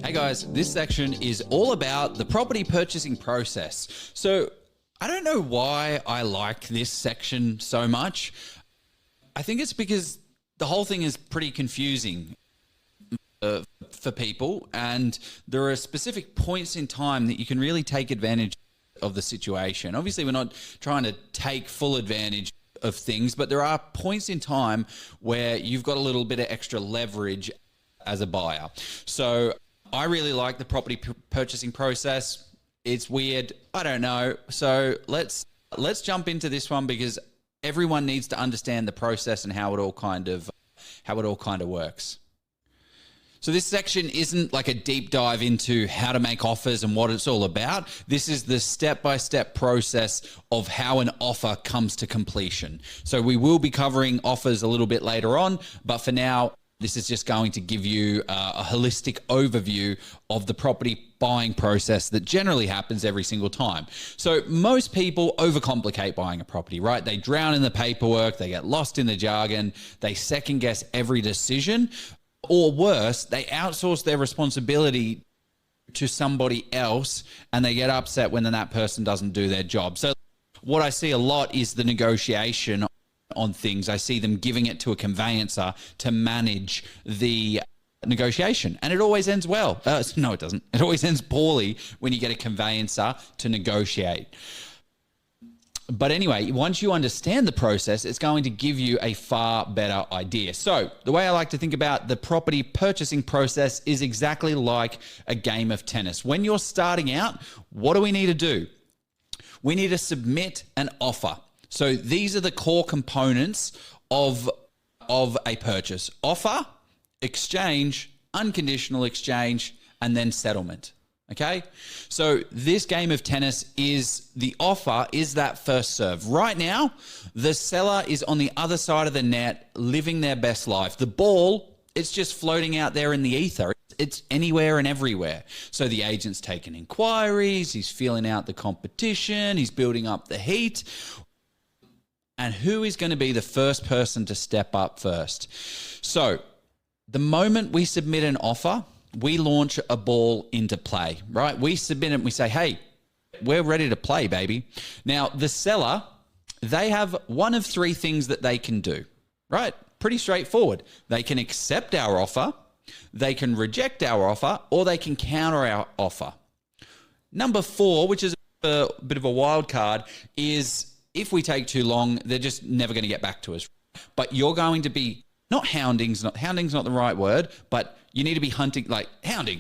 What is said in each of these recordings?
Hey guys, this section is all about the property purchasing process. So I don't know why I like this section so much. I think it's because the whole thing is pretty confusing for people, and there are specific points in time that you can really take advantage of the situation. Obviously, we're not trying to take full advantage of things, but there are points in time where you've got a little bit of extra leverage as a buyer. So I really like the property purchasing process. It's weird, I don't know. So let's jump into this one because everyone needs to understand the process and how it all kind of works. So this section isn't like a deep dive into how to make offers and what it's all about. This is the step-by-step process of how an offer comes to completion. So we will be covering offers a little bit later on, but for now, this is just going to give you a holistic overview of the property buying process that generally happens every single time. So most people overcomplicate buying a property, right? They drown in the paperwork, they get lost in the jargon, they second guess every decision, or worse, they outsource their responsibility to somebody else and they get upset when that person doesn't do their job. So what I see a lot is the negotiation on things. I see them giving it to a conveyancer to manage the negotiation, and it always ends well. No, it doesn't. It always ends poorly when you get a conveyancer to negotiate. But anyway, once you understand the process, it's going to give you a far better idea. So the way I like to think about the property purchasing process is exactly like a game of tennis. When you're starting out, what do we need to do? We need to submit an offer. So these are the core components of a purchase: offer, exchange, unconditional exchange, and then settlement. Okay, so this game of tennis is the offer is that first serve. Right now, the seller is on the other side of the net living their best life. The ball, it's just floating out there in the ether. It's anywhere and everywhere. So the agent's taking inquiries, he's feeling out the competition, he's building up the heat. And who is going to be the first person to step up first? So the moment we submit an offer, we launch a ball into play, right? We submit it and we say, hey, we're ready to play, baby. Now, the seller, they have one of three things that they can do, right? Pretty straightforward. They can accept our offer, they can reject our offer, or they can counter our offer. Number 4, which is a bit of a wild card, is if we take too long, they're just never going to get back to us. But you're going to be hounding's not the right word, but you need to be hounding.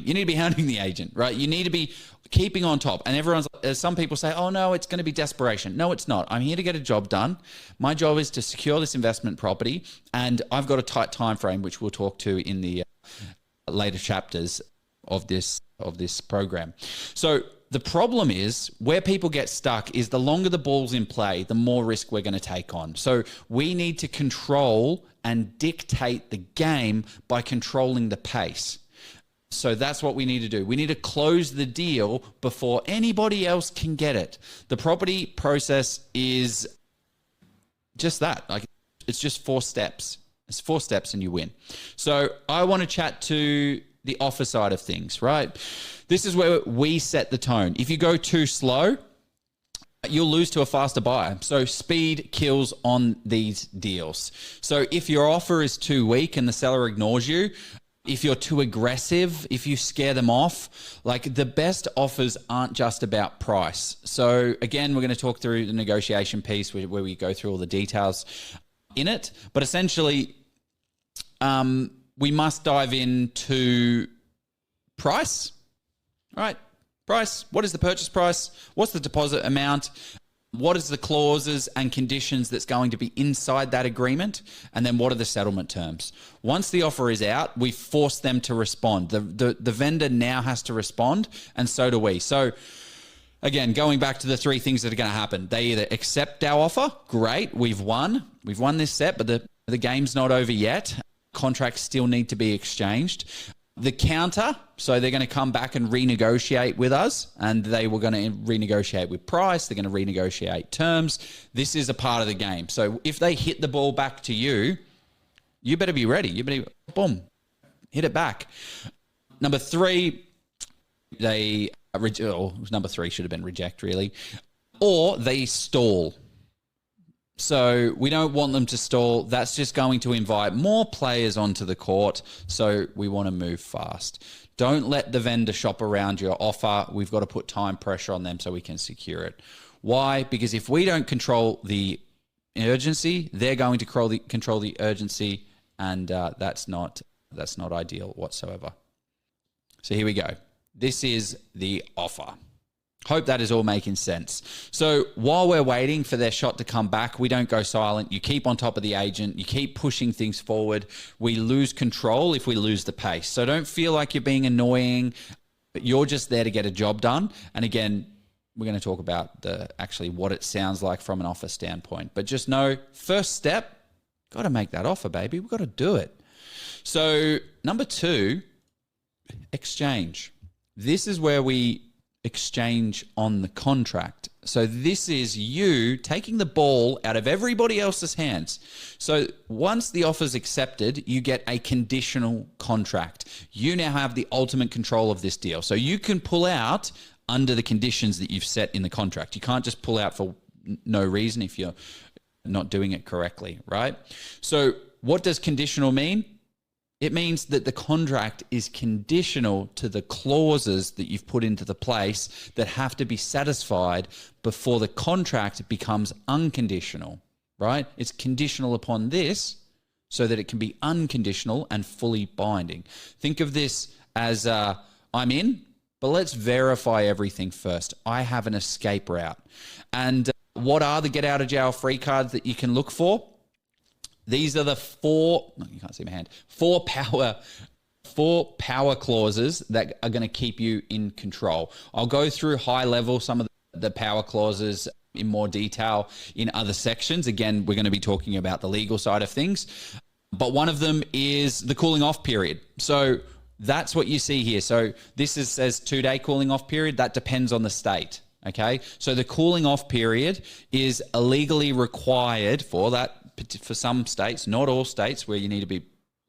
You need to be hounding the agent, right? You need to be keeping on top. And some people say, oh no, it's going to be desperation. No, it's not. I'm here to get a job done. My job is to secure this investment property, and I've got a tight time frame, which we'll talk to in the later chapters of this program. So the problem is where people get stuck is the longer the ball's in play, the more risk we're going to take on. So we need to control and dictate the game by controlling the pace. So that's what we need to do. We need to close the deal before anybody else can get it. The property process is just that. Like, it's just 4 steps. It's 4 steps and you win. So I want to chat to the offer side of things, right? This is where we set the tone. If you go too slow, you'll lose to a faster buyer. So speed kills on these deals. So if your offer is too weak and the seller ignores you, if you're too aggressive, if you scare them off, like, the best offers aren't just about price. So again, we're going to talk through the negotiation piece where we go through all the details in it. But essentially, we must dive into price, right? Price. What is the purchase price? What's the deposit amount? What is the clauses and conditions that's going to be inside that agreement? And then what are the settlement terms? Once the offer is out, we force them to respond. The vendor now has to respond, and so do we. So again, going back to the 3 things that are going to happen. They either accept our offer, great, we've won this set, but the game's not over yet. Contracts still need to be exchanged. The counter, so they're going to come back and renegotiate with us, and they were going to renegotiate with price. They're going to renegotiate terms. This is a part of the game. So if they hit the ball back to you, you better be ready. You better, boom, hit it back. Number 3, number 3 should have been reject really, or they stall. So we don't want them to stall. That's just going to invite more players onto the court. So we want to move fast. Don't let the vendor shop around your offer. We've got to put time pressure on them so we can secure it. Why? Because if we don't control the urgency, they're going to control the urgency, and that's not ideal whatsoever. So here we go. This is the offer. Hope that is all making sense. So while we're waiting for their shot to come back, we don't go silent. You keep on top of the agent. You keep pushing things forward. We lose control if we lose the pace. So don't feel like you're being annoying. You're just there to get a job done. And again, we're going to talk about actually what it sounds like from an offer standpoint. But just know, first step, got to make that offer, baby. We've got to do it. So number 2, exchange. This is where we exchange on the contract. So this is you taking the ball out of everybody else's hands. So once the offer's accepted, you get a conditional contract. You now have the ultimate control of this deal. So you can pull out under the conditions that you've set in the contract. You can't just pull out for no reason if you're not doing it correctly, right? So what does conditional mean? It means that the contract is conditional to the clauses that you've put into the place that have to be satisfied before the contract becomes unconditional, right? It's conditional upon this so that it can be unconditional and fully binding. Think of this as I'm in, but let's verify everything first. I have an escape route. And what are the get out of jail free cards that you can look for? These are the 4 power clauses that are going to keep you in control. I'll go through high level some of the power clauses in more detail in other sections. Again, we're going to be talking about the legal side of things. But one of them is the cooling off period. So that's what you see here. So this says 2-day cooling off period. That depends on the state. Okay. So the cooling off period is legally required for some states, not all states, where you need to be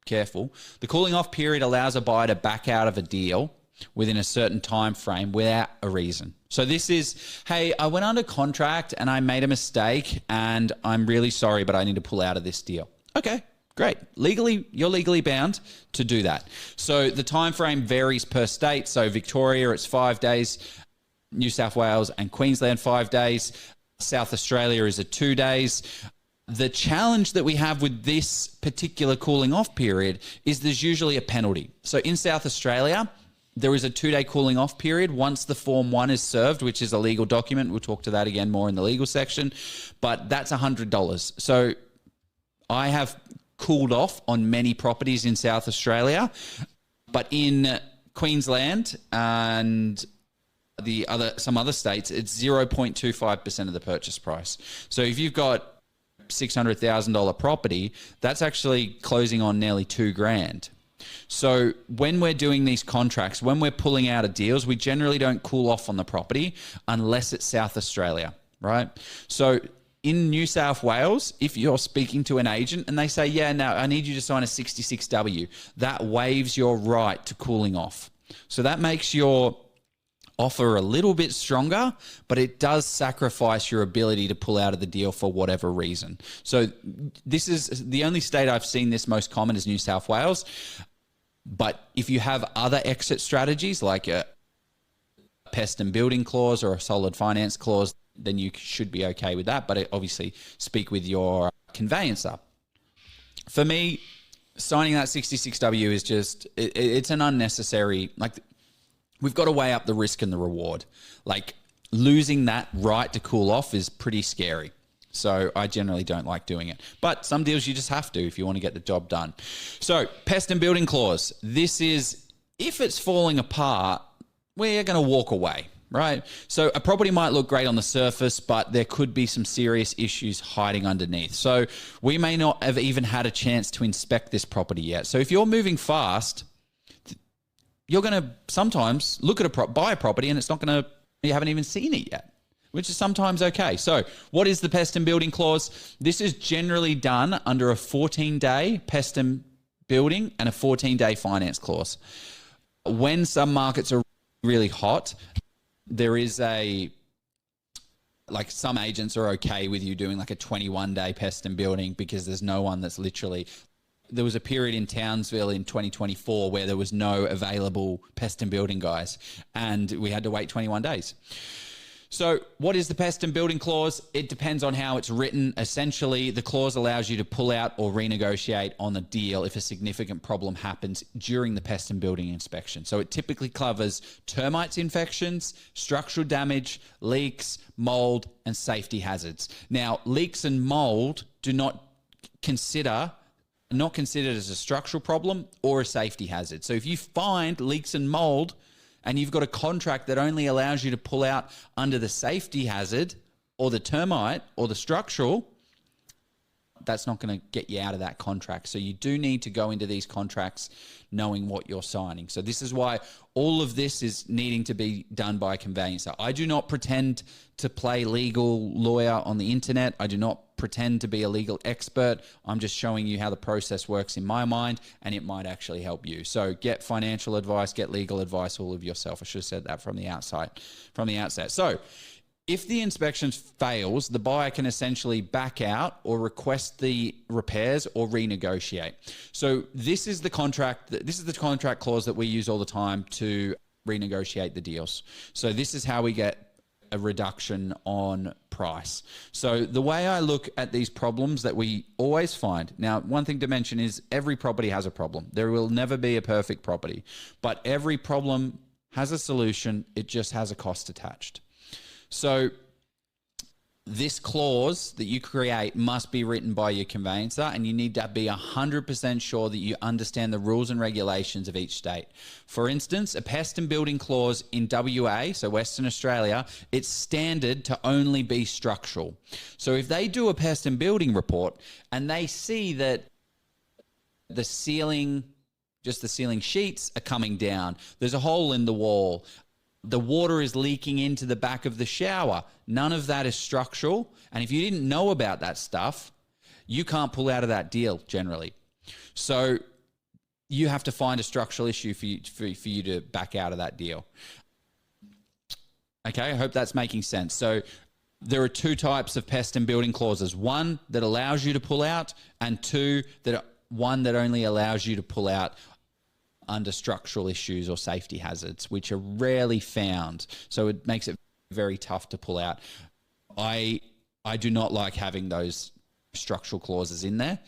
careful. The cooling off period allows a buyer to back out of a deal within a certain time frame without a reason. So this is, hey, I went under contract and I made a mistake and I'm really sorry, but I need to pull out of this deal. Okay, great. Legally, you're legally bound to do that. So the time frame varies per state. So Victoria, it's 5 days. New South Wales and Queensland, 5 days. South Australia is 2 days. The challenge that we have with this particular cooling off period is there's usually a penalty. So in South Australia, there is a 2-day cooling off period once the Form 1 is served, which is a legal document. We'll talk to that again more in the legal section, but that's $100. So I have cooled off on many properties in South Australia, but in Queensland and some other states, it's 0.25% of the purchase price. So if you've got $600,000 property, that's actually closing on nearly $2,000. So when we're doing these contracts, when we're pulling out of deals, we generally don't cool off on the property unless it's South Australia, right? So in New South Wales, if you're speaking to an agent and they say, yeah, no, I need you to sign a 66W, that waives your right to cooling off. So that makes your offer a little bit stronger, but it does sacrifice your ability to pull out of the deal for whatever reason. So this is the only state I've seen this most common is New South Wales. But if you have other exit strategies like a pest and building clause or a solid finance clause, then you should be okay with that. But obviously speak with your conveyancer. For me, signing that 66W is just, it's an unnecessary, we've got to weigh up the risk and the reward. Like losing that right to cool off is pretty scary. So I generally don't like doing it. But some deals you just have to if you want to get the job done. So pest and building clause. This is, if it's falling apart, we're going to walk away, right? So a property might look great on the surface, but there could be some serious issues hiding underneath. So we may not have even had a chance to inspect this property yet. So if you're moving fast, you're going to sometimes look at buy a property and you haven't even seen it yet, which is sometimes okay. So what is the pest and building clause? This is generally done under a 14-day pest and building and a 14-day finance clause. When some markets are really hot, there is like some agents are okay with you doing like a 21-day pest and building because there's no one that's literally. There was a period in Townsville in 2024 where there was no available pest and building guys, and we had to wait 21 days. So what is the pest and building clause? It depends on how it's written. Essentially, the clause allows you to pull out or renegotiate on the deal if a significant problem happens during the pest and building inspection. So it typically covers termites infections, structural damage, leaks, mold, and safety hazards. Now, leaks and mold do not considered as a structural problem or a safety hazard. So if you find leaks and mold and you've got a contract that only allows you to pull out under the safety hazard or the termite or the structural, that's not going to get you out of that contract. So you do need to go into these contracts knowing what you're signing. So this is why all of this is needing to be done by a conveyancer. I do not pretend to play legal lawyer on the internet. I do not pretend to be a legal expert. I'm just showing you how the process works in my mind, and it might actually help you. So get financial advice, get legal advice all of yourself. I should have said that from the outset. So if the inspection fails, the buyer can essentially back out or request the repairs or renegotiate. So this is the contract clause that we use all the time to renegotiate the deals. So this is how we get a reduction on price. So the way I look at these problems that we always find, now one thing to mention is every property has a problem. There will never be a perfect property, but every problem has a solution. It just has a cost attached. So this clause that you create must be written by your conveyancer, and you need to be 100% sure that you understand the rules and regulations of each state. For instance, a pest and building clause in WA, so Western Australia, it's standard to only be structural. So if they do a pest and building report and they see that the ceiling sheets are coming down, there's a hole in the wall, the water is leaking into the back of the shower, none of that is structural. And if you didn't know about that stuff, you can't pull out of that deal generally. So you have to find a structural issue for you to back out of that deal. Okay, I hope that's making sense. So there are two types of pest and building clauses. One that allows you to pull out, and one that only allows you to pull out under structural issues or safety hazards, which are rarely found. So it makes it very tough to pull out. I do not like having those structural clauses in there.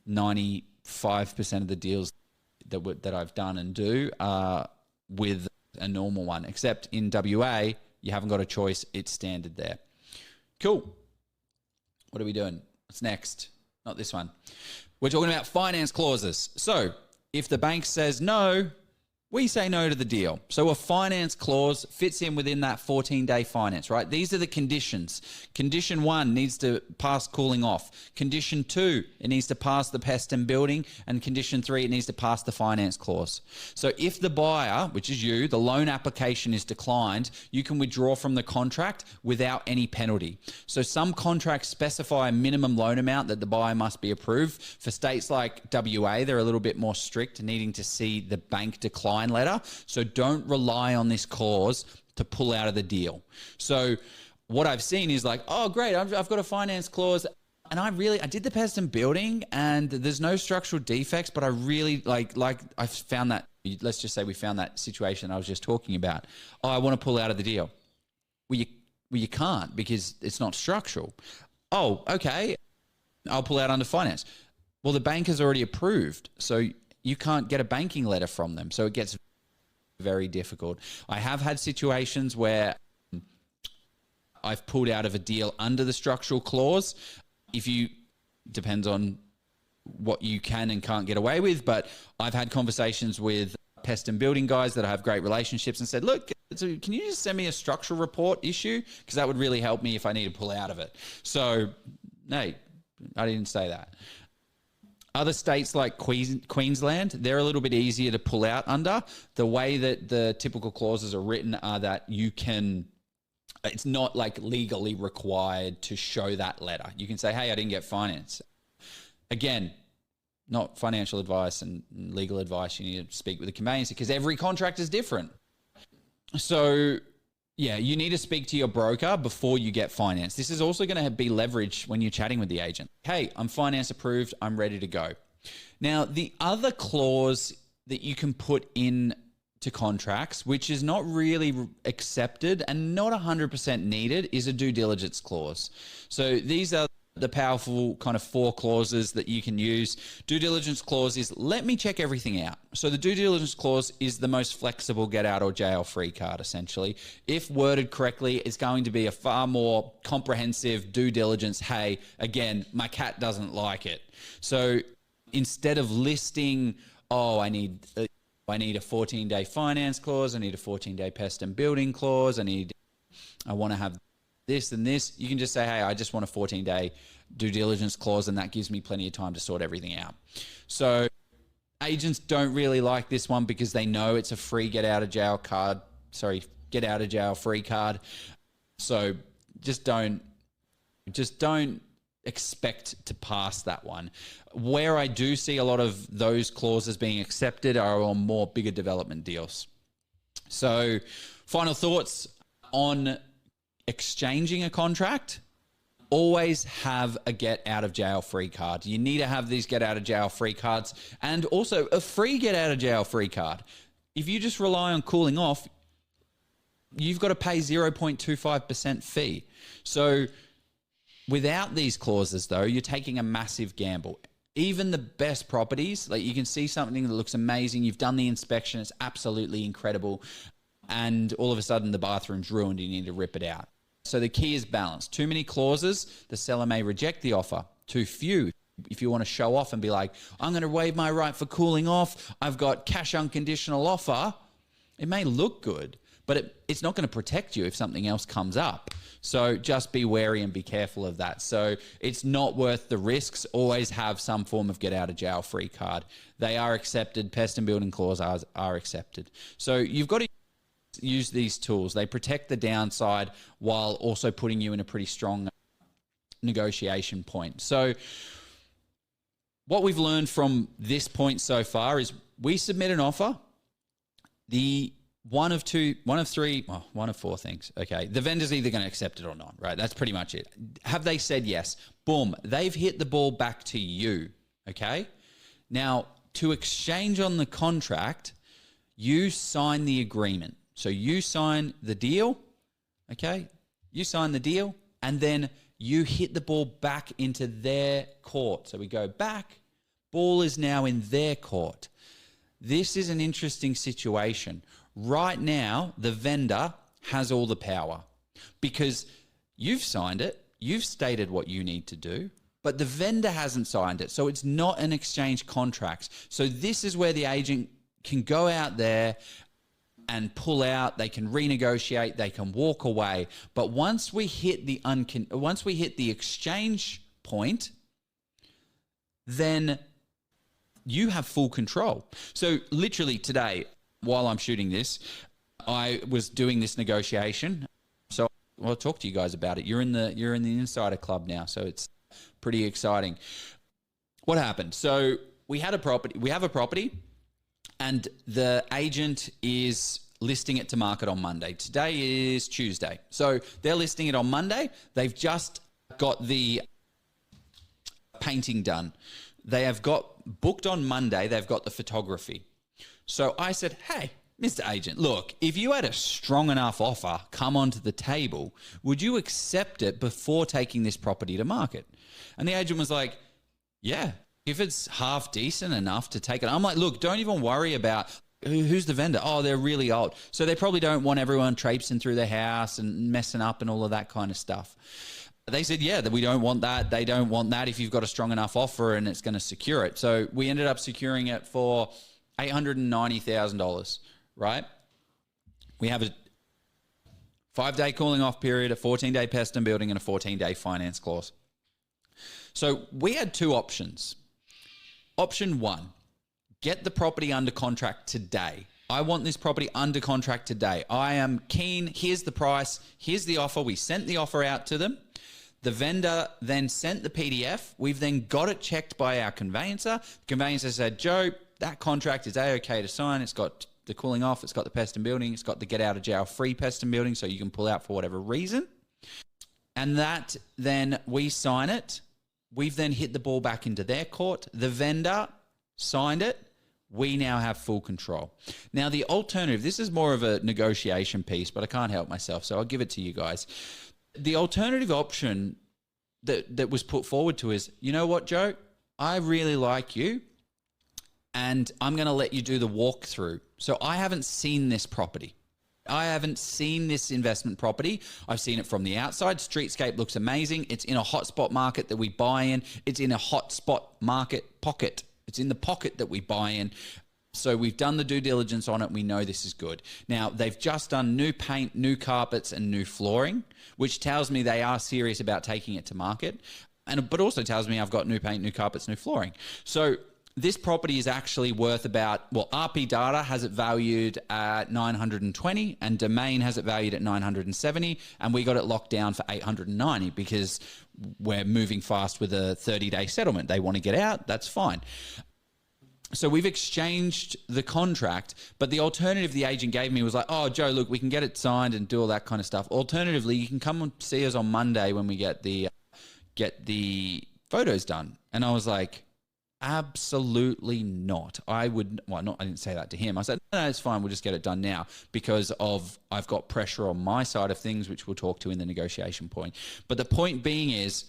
95% of the deals that I've done and do are with a normal one, except in WA, you haven't got a choice. It's standard there. Cool. What are we doing? What's next? Not this one. We're talking about finance clauses. So if the bank says no, we say no to the deal. So a finance clause fits in within that 14-day finance, right? These are the conditions. Condition 1 needs to pass cooling off. Condition 2, it needs to pass the pest and building. And condition 3, it needs to pass the finance clause. So if the buyer, which is you, the loan application is declined, you can withdraw from the contract without any penalty. So some contracts specify a minimum loan amount that the buyer must be approved. For states like WA, they're a little bit more strict, needing to see the bank decline letter. So don't rely on this clause to pull out of the deal. So what I've seen is like, oh, great, I've got a finance clause, and I did the pest and building, and there's no structural defects, but I really I found that, let's just say we found that situation I was just talking about. Oh, I want to pull out of the deal. Well, you can't, because it's not structural. Oh, okay, I'll pull out under finance. Well, the bank has already approved, so you can't get a banking letter from them. So it gets very difficult. I have had situations where I've pulled out of a deal under the structural clause. Depends on what you can and can't get away with, but I've had conversations with pest and building guys that I have great relationships and said, look, can you just send me a structural report issue? Because that would really help me if I need to pull out of it. So, no, I didn't say that. Other states like Queensland, they're a little bit easier to pull out under. The way that the typical clauses are written are that it's not like legally required to show that letter. You can say, hey, I didn't get finance. Again, not financial advice and legal advice. You need to speak with a conveyancer because every contract is different. So, yeah, you need to speak to your broker before you get finance. This is also going to be leveraged when you're chatting with the agent. Hey, I'm finance approved. I'm ready to go. Now, the other clause that you can put in to contracts, which is not really accepted and not 100% needed, is a due diligence clause. So these are the powerful kind of 4 clauses that you can use. Due diligence clause is, let me check everything out. So the due diligence clause is the most flexible get out or jail free card, essentially. If worded correctly, it's going to be a far more comprehensive due diligence. Hey, again, my cat doesn't like it. So instead of listing, oh, I need a 14-day finance clause, I need a 14-day pest and building clause, I want to have this and this, you can just say, hey, I just want a 14-day due diligence clause, and that gives me plenty of time to sort everything out. So agents don't really like this one because they know it's a free get out of jail free card. So just don't expect to pass that one. Where I do see a lot of those clauses being accepted are on more bigger development deals. So final thoughts on exchanging a contract. Always have a get out of jail free card. You need to have these get out of jail free cards, and also a free get out of jail free card. If you just rely on cooling off, you've got to pay 0.25% fee. So without these clauses, though, you're taking a massive gamble. Even the best properties, like you can see something that looks amazing, you've done the inspection, it's absolutely incredible, and all of a sudden the bathroom's ruined and you need to rip it out. So the key is balance. Too many clauses, the seller may reject the offer. Too few, if you want to show off and be like, I'm going to waive my right for cooling off, I've got cash unconditional offer, it may look good, but it's not going to protect you if something else comes up. So just be wary and be careful of that. So it's not worth the risks. Always have some form of get out of jail free card. They are accepted. Pest and building clauses are accepted. So you've got to use these tools. They protect the downside while also putting you in a pretty strong negotiation point. So what we've learned from this point so far is we submit an offer. One of four things. Okay. The vendor's either going to accept it or not, right? That's pretty much it. Have they said yes? Boom. They've hit the ball back to you. Okay. Now, to exchange on the contract, you sign the agreement. So you sign the deal. Okay. You sign the deal, and then you hit the ball back into their court. So we go back. Ball is now in their court. This is an interesting situation. Right now, the vendor has all the power because you've signed it, you've stated what you need to do, but the vendor hasn't signed it. So it's not an exchange contract. So this is where the agent can go out there and pull out, they can renegotiate, they can walk away. But once we hit the exchange point, then you have full control. So literally today, while I'm shooting this, I was doing this negotiation. So I'll talk to you guys about it. You're in the insider club now, so it's pretty exciting. What happened? So we have a property, and the agent is listing it to market on Monday. Today is Tuesday. So they're listing it on Monday. They've just got the painting done. They have got booked on Monday. They've got the photography. So I said, hey, Mr. Agent, look, if you had a strong enough offer come onto the table, would you accept it before taking this property to market? And the agent was like, yeah, if it's half decent enough to take it. I'm like, look, don't even worry about who's the vendor. Oh, they're really old. So they probably don't want everyone traipsing through their house and messing up and all of that kind of stuff. They said, yeah, that we don't want that. They don't want that if you've got a strong enough offer and it's going to secure it. So we ended up securing it for $890,000, right? We have a 5-day cooling off period, a 14-day pest and building, and a 14-day finance clause. So we had 2 options. Option 1, get the property under contract today. I want this property under contract today. I am keen. Here's the price. Here's the offer. We sent the offer out to them. The vendor then sent the PDF. We've then got it checked by our conveyancer. The conveyancer said, Joe, that contract is A-OK to sign. It's got the cooling off, it's got the pest and building, it's got the get out of jail free pest and building, so you can pull out for whatever reason. And that then we sign it. We've then hit the ball back into their court. The vendor signed it. We now have full control. Now, the alternative, this is more of a negotiation piece, but I can't help myself, so I'll give it to you guys. The alternative option that was put forward to is, you know what, Joe? I really like you, and I'm going to let you do the walkthrough. So I haven't seen this property. I haven't seen this investment property. I've seen it from the outside. Streetscape looks amazing. It's in a hotspot market that we buy in. It's in a hotspot market pocket. It's in the pocket that we buy in. So we've done the due diligence on it. We know this is good. Now, they've just done new paint, new carpets, and new flooring, which tells me they are serious about taking it to market. But also tells me I've got new paint, new carpets, new flooring. So this property is actually worth about, well, RP Data has it valued at 920 and Domain has it valued at 970, and we got it locked down for 890 because we're moving fast with a 30-day settlement. They want to get out, that's fine. So we've exchanged the contract, but the alternative the agent gave me was like, oh, Joe, look, we can get it signed and do all that kind of stuff. Alternatively, you can come and see us on Monday when we get the photos done. And I was like, absolutely not. I didn't say that to him. I said, no, it's fine. We'll just get it done now because I've got pressure on my side of things, which we'll talk to in the negotiation point. But the point being is,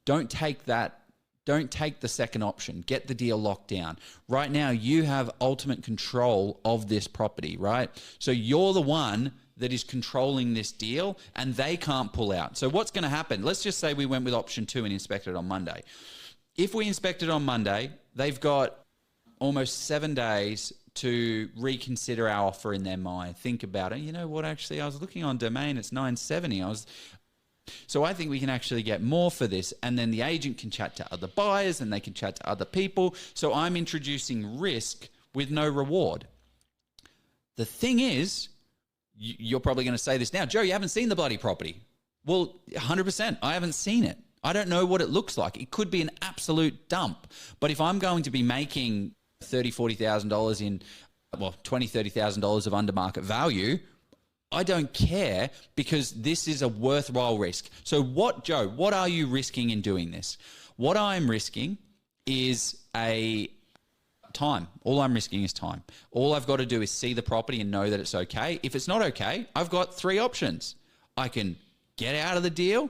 don't take the second option. Get the deal locked down. Right now, you have ultimate control of this property, right? So you're the one that is controlling this deal and they can't pull out. So what's going to happen? Let's just say we went with option 2 and inspected on Monday. If we inspect it on Monday, they've got almost 7 days to reconsider our offer in their mind. Think about it. You know what, actually, I was looking on Domain, it's 970. So I think we can actually get more for this. And then the agent can chat to other buyers and they can chat to other people. So I'm introducing risk with no reward. The thing is, you're probably going to say this now, Joe, you haven't seen the bloody property. Well, 100%, I haven't seen it. I don't know what it looks like. It could be an absolute dump. But if I'm going to be making $30,000, $40,000 in, well, $20,000, $30,000 of under market value, I don't care because this is a worthwhile risk. So what, Joe, what are you risking in doing this? What I'm risking is time. All I'm risking is time. All I've got to do is see the property and know that it's okay. If it's not okay, I've got 3 options. I can get out of the deal,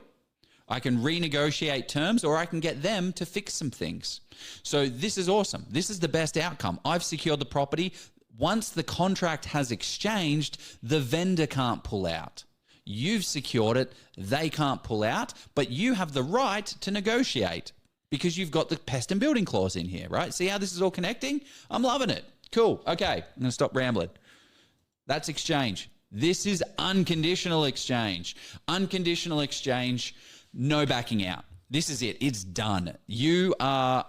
I can renegotiate terms, or I can get them to fix some things. So this is awesome. This is the best outcome. I've secured the property. Once the contract has exchanged, the vendor can't pull out. You've secured it. They can't pull out, but you have the right to negotiate because you've got the pest and building clause in here, right? See how this is all connecting? I'm loving it. Cool. Okay. I'm going to stop rambling. That's exchange. This is unconditional exchange. Unconditional exchange. No backing out. This is it. It's done. You are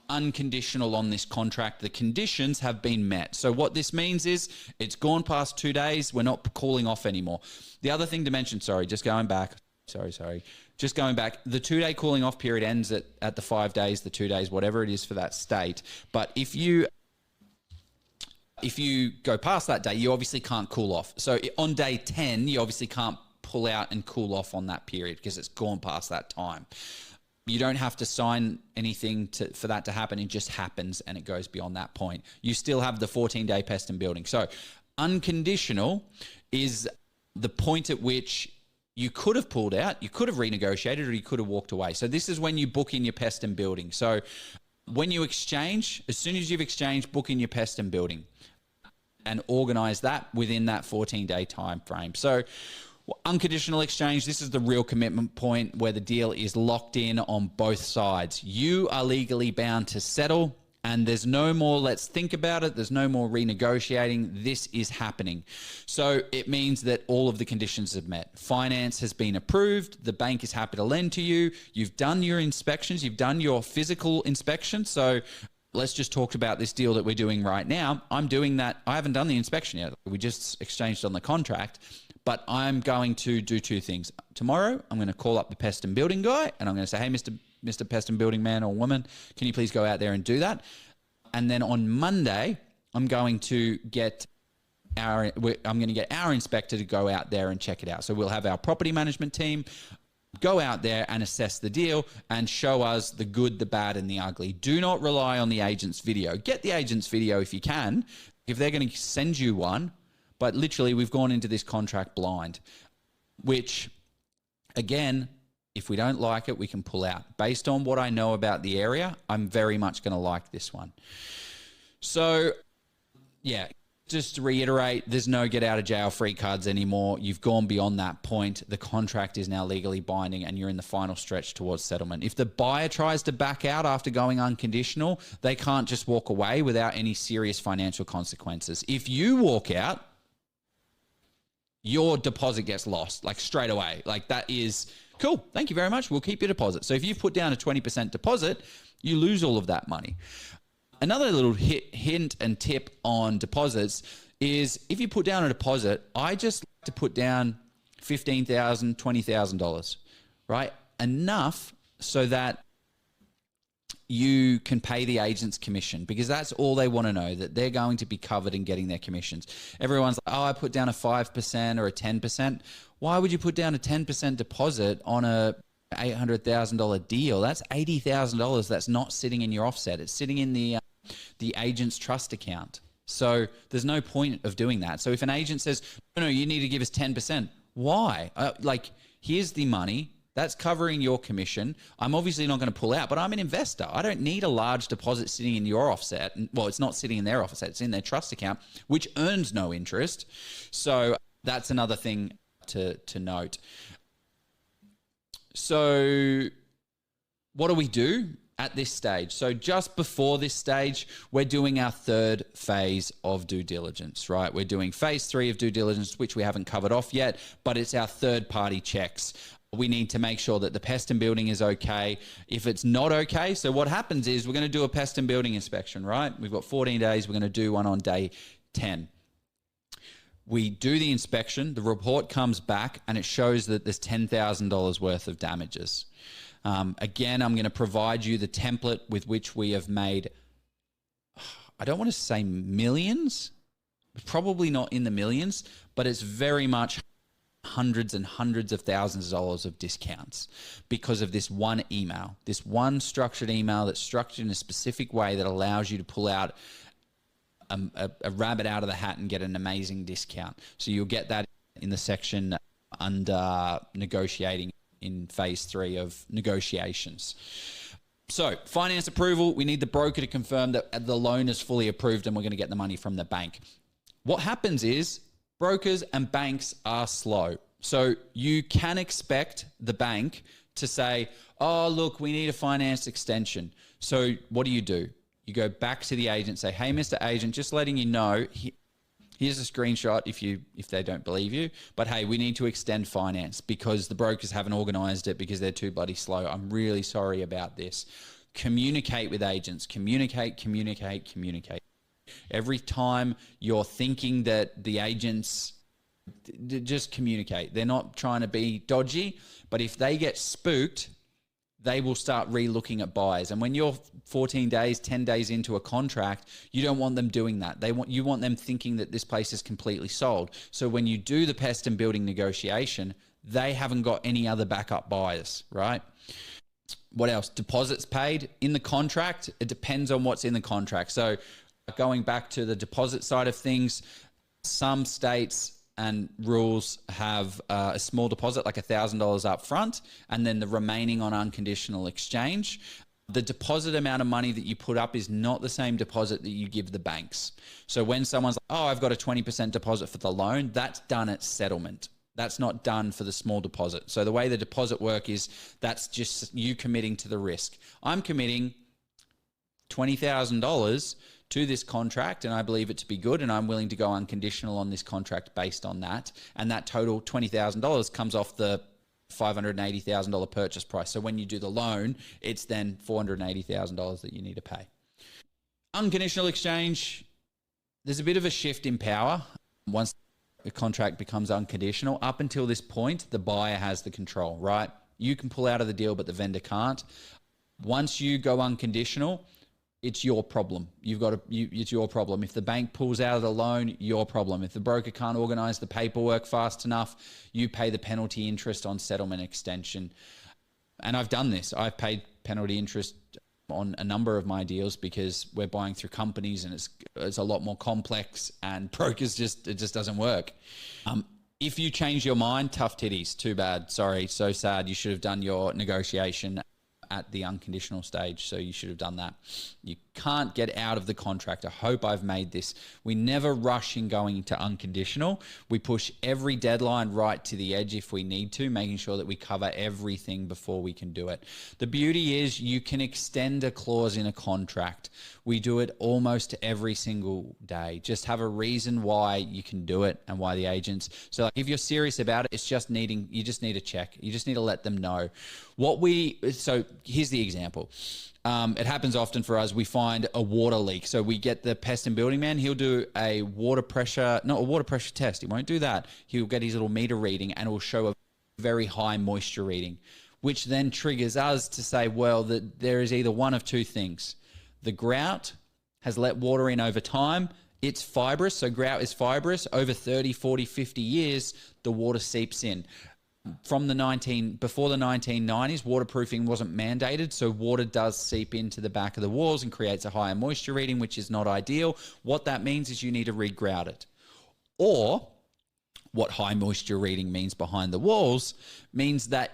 unconditional on this contract. The conditions have been met. So what this means is it's gone past 2 days. We're not calling off anymore. The other thing to mention, just going back. Just going back, the 2-day cooling off period ends at the 5 days, the 2 days, whatever it is for that state. But if you go past that day, you obviously can't cool off. So on day 10, you obviously can't pull out and cool off on that period because it's gone past that time. You don't have to sign anything for that to happen. It just happens and it goes beyond that point. You still have the 14-day pest and building. So unconditional is the point at which you could have pulled out, you could have renegotiated, or you could have walked away. So this is when you book in your pest and building. So when you exchange, as soon as you've exchanged, book in your pest and building and organize that within that 14-day time frame. So unconditional exchange, this is the real commitment point where the deal is locked in on both sides. You are legally bound to settle, and there's no more let's think about it. There's no more renegotiating. This is happening. So it means that all of the conditions have met. Finance has been approved. The bank is happy to lend to you. You've done your inspections. You've done your physical inspection. So let's just talk about this deal that we're doing right now. I'm doing that. I haven't done the inspection yet. We just exchanged on the contract. But I'm going to do 2 things. Tomorrow, I'm going to call up the pest and building guy, and I'm going to say, hey, Mr. Pest and Building man or woman, can you please go out there and do that? And then on Monday, I'm going to get our inspector to go out there and check it out. So we'll have our property management team go out there and assess the deal and show us the good, the bad, and the ugly. Do not rely on the agent's video. Get the agent's video if you can, if they're going to send you one. But literally, we've gone into this contract blind, which, again, if we don't like it, we can pull out. Based on what I know about the area, I'm very much going to like this one. So, yeah. Just to reiterate, there's no get out of jail free cards anymore. You've gone beyond that point. The contract is now legally binding and you're in the final stretch towards settlement. If the buyer tries to back out after going unconditional, they can't just walk away without any serious financial consequences. If you walk out, your deposit gets lost, like straight away. Like that is cool. Thank you very much. We'll keep your deposit. So if you've put down a 20% deposit, you lose all of that money. Another little hint and tip on deposits is if you put down a deposit, I just like to put down $15,000, $20,000, right? Enough so that you can pay the agent's commission, because that's all they want to know, that they're going to be covered in getting their commissions. Everyone's like, oh, I put down a 5% or a 10%. Why would you put down a 10% deposit on a $800,000 deal? That's $80,000 that's not sitting in your offset. It's sitting in the agent's trust account. So there's no point of doing that. So if an agent says, no, you need to give us 10%, why? Here's the money. That's covering your commission. I'm obviously not going to pull out, but I'm an investor. I don't need a large deposit sitting in your offset. Well, it's not sitting in their offset. It's in their trust account, which earns no interest. So that's another thing to note. So what do we do at this stage? So just before this stage, we're doing our third phase of due diligence, right? We're doing phase 3 of due diligence, which we haven't covered off yet, but it's our third party checks. We need to make sure that the pest and building is okay. If it's not okay, so what happens is we're going to do a pest and building inspection, right? We've got 14 days. We're going to do one on day 10. We do the inspection, the report comes back, and it shows that there's $10,000 worth of damages. Again, I'm going to provide you the template with which we have made, I don't want to say millions, probably not in the millions, but it's very much hundreds and hundreds of thousands of dollars of discounts because of this one email, this one structured email that's structured in a specific way that allows you to pull out a rabbit out of the hat and get an amazing discount. So you'll get that in the section under negotiating in phase 3 of negotiations. So finance approval, we need the broker to confirm that the loan is fully approved and we're going to get the money from the bank. What happens is brokers and banks are slow. So you can expect the bank to say, oh, look, we need a finance extension. So what do? You go back to the agent, say, hey, Mr. Agent, just letting you know, here's a screenshot if they don't believe you, but hey, we need to extend finance because the brokers haven't organized it because they're too bloody slow. I'm really sorry about this. Communicate with agents. Communicate. Every time you're thinking that the agents, just communicate. They're not trying to be dodgy, but if they get spooked, they will start re-looking at buyers. And when you're 14 days, 10 days into a contract, you don't want them doing that. You want them thinking that this place is completely sold. So when you do the pest and building negotiation, they haven't got any other backup buyers, right? What else? Deposits paid in the contract. It depends on what's in the contract. So going back to the deposit side of things, some states and rules have a small deposit, like $1,000 up front, and then the remaining on unconditional exchange. The deposit amount of money that you put up is not the same deposit that you give the banks. So when someone's like, oh, I've got a 20% deposit for the loan, that's done at settlement. That's not done for the small deposit. So the way the deposit work is that's just you committing to the risk. I'm committing $20,000 to this contract, and I believe it to be good, and I'm willing to go unconditional on this contract based on that. And that total $20,000 comes off the $580,000 purchase price. So when you do the loan, it's then $480,000 that you need to pay. Unconditional exchange, there's a bit of a shift in power once the contract becomes unconditional. Up until this point, the buyer has the control, right? You can pull out of the deal, but the vendor can't. Once you go unconditional, it's your problem. It's your problem. If the bank pulls out of the loan, your problem. If the broker can't organize the paperwork fast enough, you pay the penalty interest on settlement extension. And I've done this. I've paid penalty interest on a number of my deals because we're buying through companies and it's a lot more complex, and brokers it just doesn't work. If you change your mind, tough titties, too bad. Sorry, so sad. You should have done your negotiation at the unconditional stage, so you should have done that. You can't get out of the contract. I hope I've made this. We never rush in going into unconditional. We push every deadline right to the edge if we need to, making sure that we cover everything before we can do it. The beauty is you can extend a clause in a contract. We do it almost every single day. Just have a reason why you can do it and why the agents. So like if you're serious about it, you just need a check. You just need to let them know. So here's the example. It happens often for us. We find a water leak. So we get the pest and building man. He'll do a water pressure test. He won't do that. He'll get his little meter reading and it will show a very high moisture reading, which then triggers us to say, well, that there is either one of two things. The grout has let water in over time. It's fibrous. So grout is fibrous. Over 30, 40, 50 years, the water seeps in. Before the 1990s, waterproofing wasn't mandated, so water does seep into the back of the walls and creates a higher moisture reading, which is not ideal. What that means is you need to re-grout it. Or what high moisture reading means behind the walls means that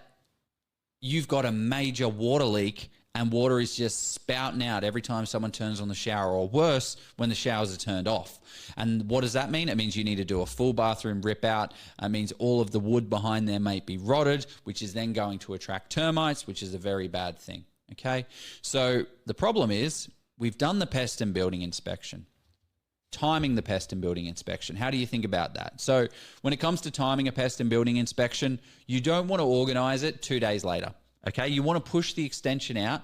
you've got a major water leak and water is just spouting out every time someone turns on the shower, or worse, when the showers are turned off. And what does that mean? It means you need to do a full bathroom rip out. It means all of the wood behind there may be rotted, which is then going to attract termites, which is a very bad thing. Okay? So the problem is we've done the pest and building inspection. Timing the pest and building inspection. How do you think about that? So when it comes to timing a pest and building inspection, you don't want to organize it 2 days later. Okay, you want to push the extension out.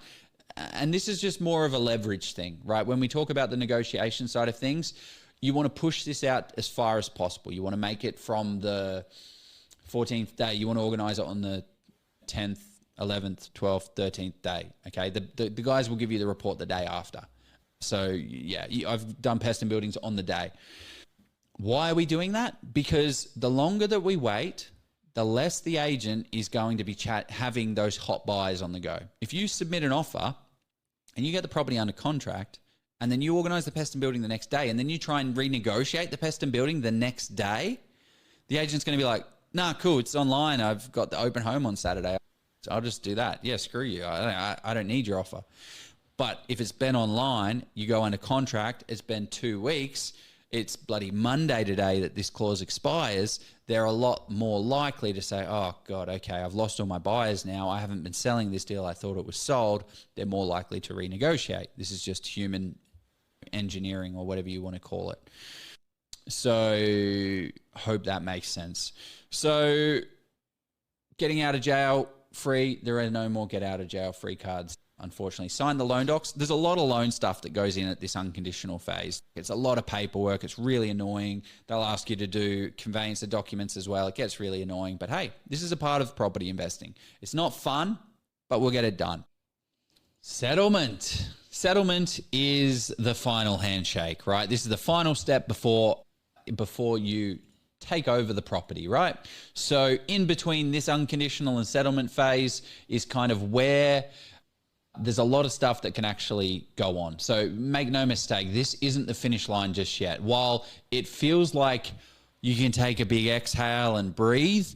And this is just more of a leverage thing, right? When we talk about the negotiation side of things, you want to push this out as far as possible. You want to make it from the 14th day. You want to organize it on the 10th, 11th, 12th, 13th day. Okay, the guys will give you the report the day after. So yeah, I've done pest and buildings on the day. Why are we doing that? Because the longer that we wait, the less the agent is going to be having those hot buys on the go. If you submit an offer and you get the property under contract and then you organize the pest and building the next day and then you try and renegotiate the pest and building the next day, the agent's going to be like, nah, cool, it's online. I've got the open home on Saturday. I'll just do that. Yeah, screw you. I don't need your offer. But if it's been online, you go under contract, it's been 2 weeks, it's bloody Monday today that this clause expires, they're a lot more likely to say, oh God, okay, I've lost all my buyers now. I haven't been selling this deal. I thought it was sold. They're more likely to renegotiate. This is just human engineering or whatever you want to call it. So hope that makes sense. So getting out of jail free, there are no more get out of jail free cards. Unfortunately, sign the loan docs. There's a lot of loan stuff that goes in at this unconditional phase. It's a lot of paperwork. It's really annoying. They'll ask you to do conveyancer documents as well. It gets really annoying. But hey, this is a part of property investing. It's not fun, but we'll get it done. Settlement. Settlement is the final handshake, right? This is the final step before you take over the property, right? So in between this unconditional and settlement phase is kind of where there's a lot of stuff that can actually go on. So make no mistake, this isn't the finish line just yet. While it feels like you can take a big exhale and breathe,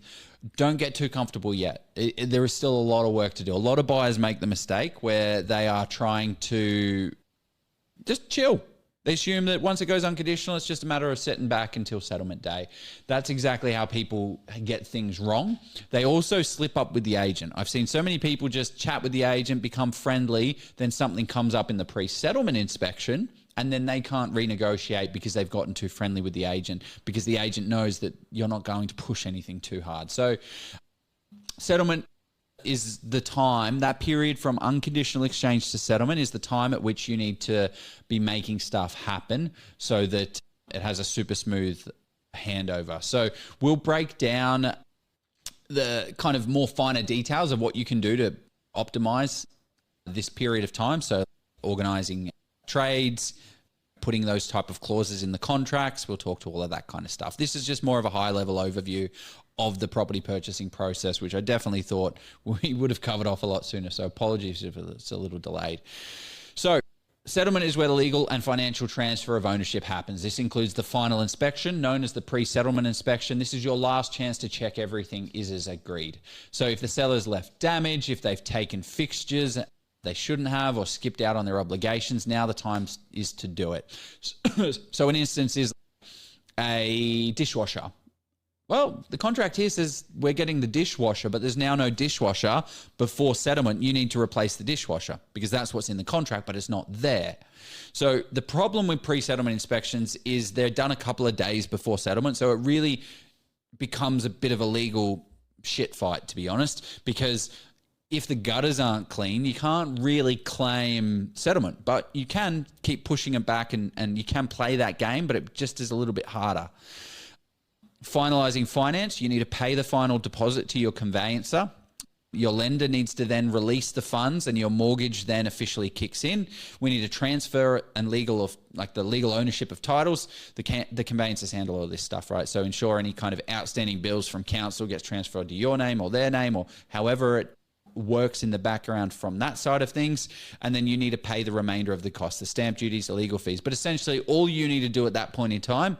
don't get too comfortable yet. There is still a lot of work to do. A lot of buyers make the mistake where they are trying to just chill. They assume that once it goes unconditional, it's just a matter of sitting back until settlement day. That's exactly how people get things wrong. They also slip up with the agent. I've seen so many people just chat with the agent, become friendly, then something comes up in the pre-settlement inspection, and then they can't renegotiate because they've gotten too friendly with the agent, because the agent knows that you're not going to push anything too hard. So settlement is the time, that period from unconditional exchange to settlement is the time at which you need to be making stuff happen so that it has a super smooth handover. So we'll break down the kind of more finer details of what you can do to optimize this period of time. So organizing trades, putting those type of clauses in the contracts. We'll talk to all of that kind of stuff. This is just more of a high-level overview of the property purchasing process, which I definitely thought we would have covered off a lot sooner. So apologies if it's a little delayed. So settlement is where the legal and financial transfer of ownership happens. This includes the final inspection, known as the pre-settlement inspection. This is your last chance to check everything is as agreed. So if the seller's left damage, if they've taken fixtures they shouldn't have or skipped out on their obligations, now the time is to do it. So an instance is a dishwasher. Well, the contract here says we're getting the dishwasher, but there's now no dishwasher. Before settlement, you need to replace the dishwasher because that's what's in the contract, but it's not there. So the problem with pre-settlement inspections is they're done a couple of days before settlement. So it really becomes a bit of a legal shit fight, to be honest, because if the gutters aren't clean, you can't really claim settlement, but you can keep pushing it back and you can play that game, but it just is a little bit harder. Finalizing finance, you need to pay the final deposit to your conveyancer. Your lender needs to then release the funds and your mortgage then officially kicks in. We need to transfer and the legal ownership of titles. The conveyancers handle all this stuff, right? So ensure any kind of outstanding bills from council gets transferred to your name or their name or however it works in the background from that side of things. And then you need to pay the remainder of the costs, the stamp duties, the legal fees. But essentially all you need to do at that point in time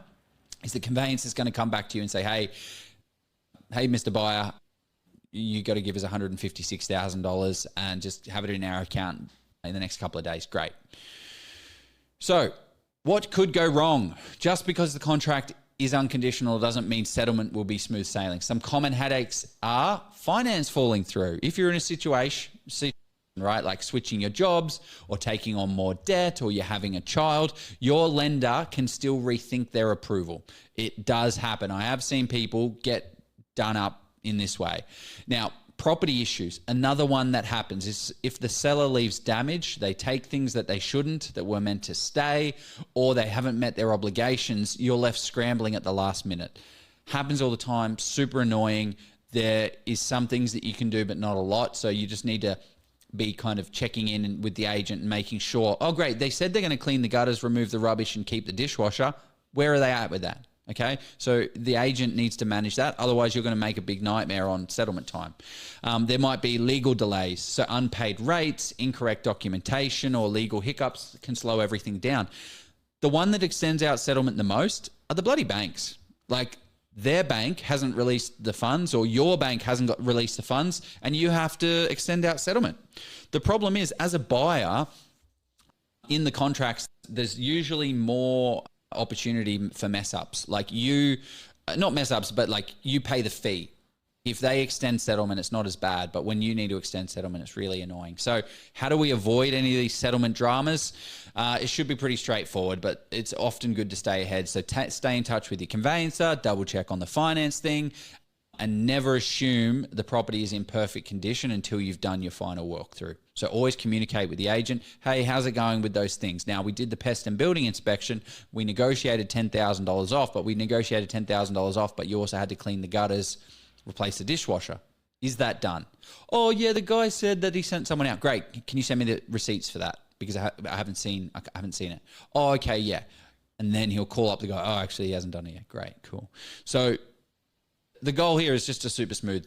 is the conveyancer is going to come back to you and say, hey, Mr. Buyer, you got to give us $156,000 and just have it in our account in the next couple of days. Great. So what could go wrong? Just because the contract is unconditional doesn't mean settlement will be smooth sailing. Some common headaches are finance falling through. If you're in a situation, right, like switching your jobs or taking on more debt or you're having a child, your lender can still rethink their approval. It does happen. I have seen people get done up in this way. Now, property issues. Another one that happens is if the seller leaves damage, they take things that they shouldn't, that were meant to stay, or they haven't met their obligations, you're left scrambling at the last minute. Happens all the time, super annoying. There is some things that you can do, but not a lot. So you just need to be kind of checking in with the agent and making sure, oh great, they said they're going to clean the gutters, remove the rubbish and keep the dishwasher. Where are they at with that? Okay, so the agent needs to manage that. Otherwise, you're going to make a big nightmare on settlement time. There might be legal delays. So unpaid rates, incorrect documentation, or legal hiccups can slow everything down. The one that extends out settlement the most are the bloody banks. Like their bank hasn't released the funds or your bank hasn't released the funds and you have to extend out settlement. The problem is, as a buyer, in the contracts, there's usually more opportunity for mess ups. Like not mess ups, but like you pay the fee. If they extend settlement, it's not as bad, but when you need to extend settlement, it's really annoying. So how do we avoid any of these settlement dramas? It should be pretty straightforward, but it's often good to stay ahead. So stay in touch with your conveyancer, double check on the finance thing, and never assume the property is in perfect condition until you've done your final walkthrough. So always communicate with the agent. Hey, how's it going with those things? Now, we did the pest and building inspection. We negotiated $10,000 off, but you also had to clean the gutters, replace the dishwasher. Is that done? Oh, yeah, the guy said that he sent someone out. Great. Can you send me the receipts for that? Because I haven't seen it. Oh, okay, yeah. And then he'll call up the guy. Oh, actually, he hasn't done it yet. Great, cool. So the goal here is just a super smooth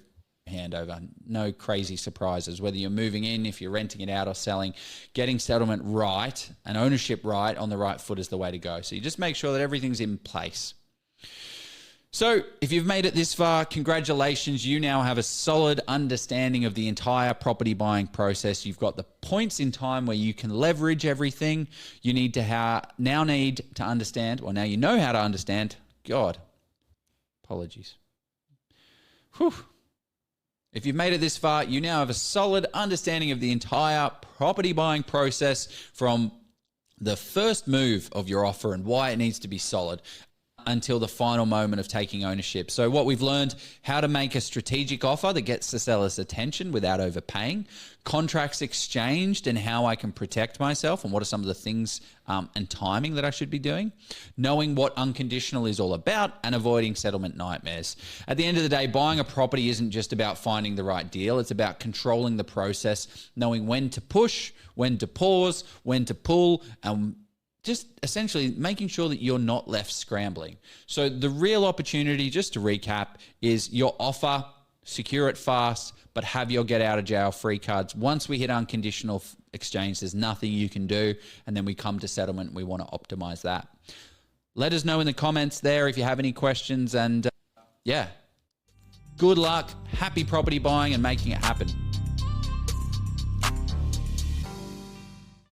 handover. No crazy surprises. Whether you're moving in, if you're renting it out or selling, getting settlement right and ownership right on the right foot is the way to go. So you just make sure that everything's in place. So if you've made it this far, congratulations. You now have a solid understanding of the entire property buying process. You've got the points in time where you can leverage everything. You need to now understand, or now you know how to understand. God, apologies. Whew. If you've made it this far, you now have a solid understanding of the entire property buying process from the first move of your offer and why it needs to be solid. until the final moment of taking ownership. So what we've learned, how to make a strategic offer that gets the seller's attention without overpaying, contracts exchanged and how I can protect myself and what are some of the things and timing that I should be doing, knowing what unconditional is all about, and avoiding settlement nightmares. At the end of the day, buying a property isn't just about finding the right deal. It's about controlling the process, knowing when to push, when to pause, when to pull, and just essentially making sure that you're not left scrambling. So the real opportunity, just to recap, is your offer, secure it fast, but have your get out of jail free cards. Once we hit unconditional exchange, there's nothing you can do. And then we come to settlement. We want to optimize that. Let us know in the comments there if you have any questions. And yeah, good luck, happy property buying and making it happen.